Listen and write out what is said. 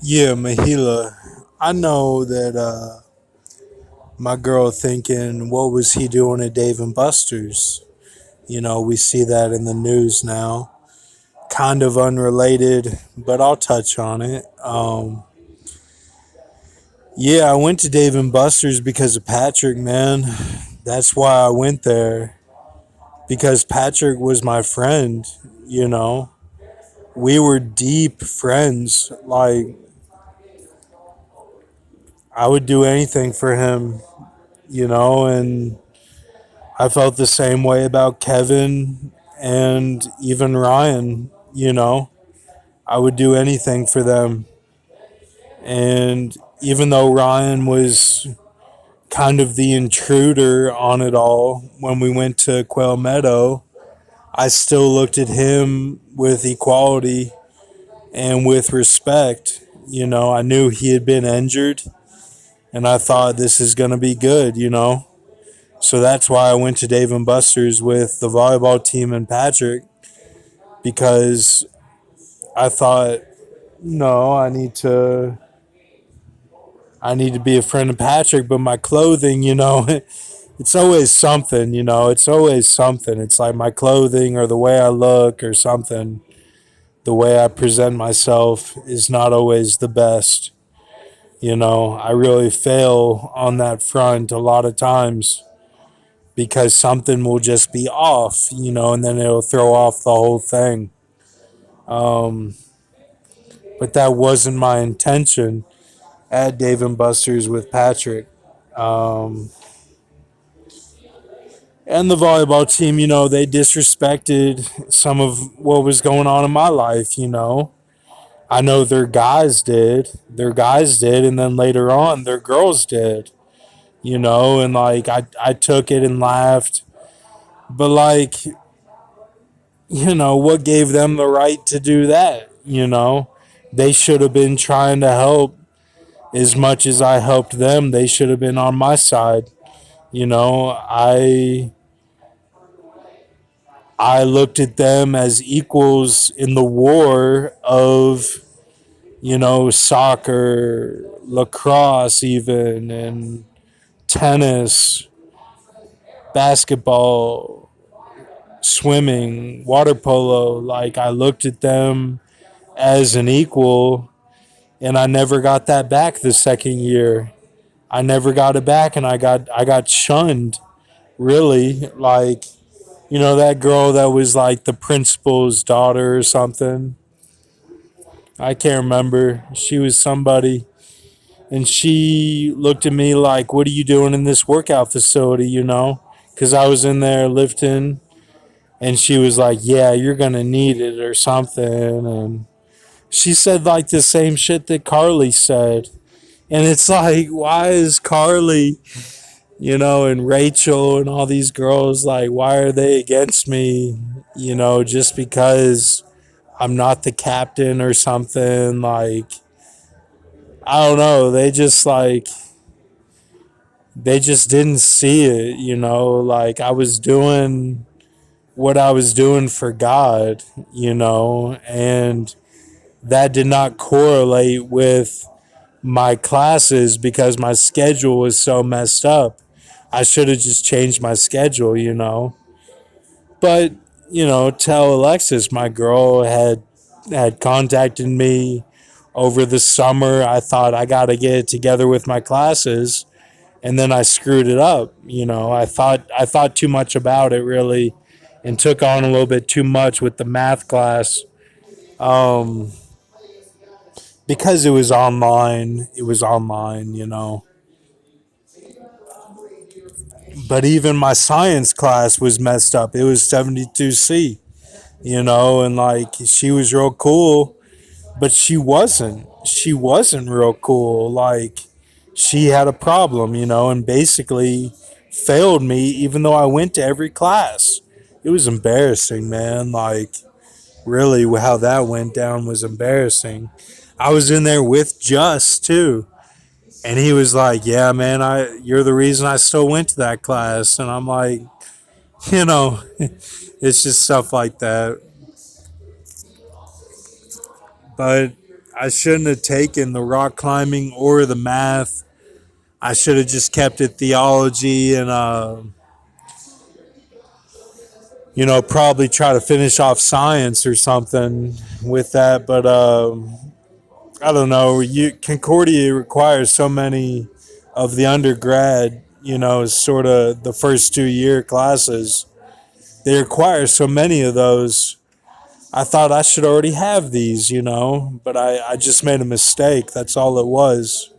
Yeah, Mahila, I know that my girl thinking, what was he doing at Dave and Buster's? We see that in the news now. Kind of unrelated, but I'll touch on it. Yeah, I went to Dave and Buster's because of Patrick, man. That's why I went there. Because Patrick was my friend, you know. We were deep friends. Like, I would do anything for him, and I felt the same way about Kevin and even Ryan, I would do anything for them. And even though Ryan was kind of the intruder on it all when we went to Quail Meadow, I still looked at him with equality and with respect. I knew he had been injured and I thought this is going to be good. So that's why I went to Dave and Buster's with the volleyball team and Patrick because I thought, no, I need to be a friend of Patrick, but my clothing, it's always something, it's always something. It's like my clothing or the way I look or something. The way I present myself is not always the best. I really fail on that front a lot of times because something will just be off, and then it'll throw off the whole thing. Um, but that wasn't my intention at Dave and Buster's with Patrick. Um, and the volleyball team, they disrespected some of what was going on in my life. I know their guys did. Their guys did. And then later on, their girls did, and like I took it and laughed. But like, what gave them the right to do that? They should have been trying to help as much as I helped them. They should have been on my side. I looked at them as equals in the war of, soccer, lacrosse, even, and tennis, basketball, swimming, water polo. Like, I looked at them as an equal, and I never got that back the second year. I never got it back, and I got shunned. Really, like, that girl that was like the principal's daughter or something. I can't remember. She was somebody. And she looked at me like, what are you doing in this workout facility, Because I was in there lifting. And she was like, yeah, you're going to need it or something. And she said like the same shit that Carly said. And it's like, why is Carly, and Rachel and all these girls, like, why are they against me, just because I'm not the captain or something? Like, I don't know. They just didn't see it, like I was doing what I was doing for God, and that did not correlate with my classes because my schedule was so messed up. I should have just changed my schedule. But, tell Alexis, my girl had contacted me over the summer. I thought I got to get it together with my classes, and then I screwed it up. I thought too much about it really, and took on a little bit too much with the math class. Um, because it was online. It was online. But even my science class was messed up. It was 72C. And like she was real cool, but she wasn't real cool. Like, she had a problem, and basically failed me even though I went to every class. It was embarrassing, man. Like, really, how that went down was embarrassing. I was in there with Just too, and he was like, yeah, man, you're the reason I still went to that class. And I'm like, you know it's just stuff like that. But I shouldn't have taken the rock climbing or the math. I should have just kept it theology and probably try to finish off science or something with that. But I don't know. Concordia requires so many of the undergrad. Sort of the first 2 year classes. They require so many of those. I thought I should already have these, but I just made a mistake. That's all it was.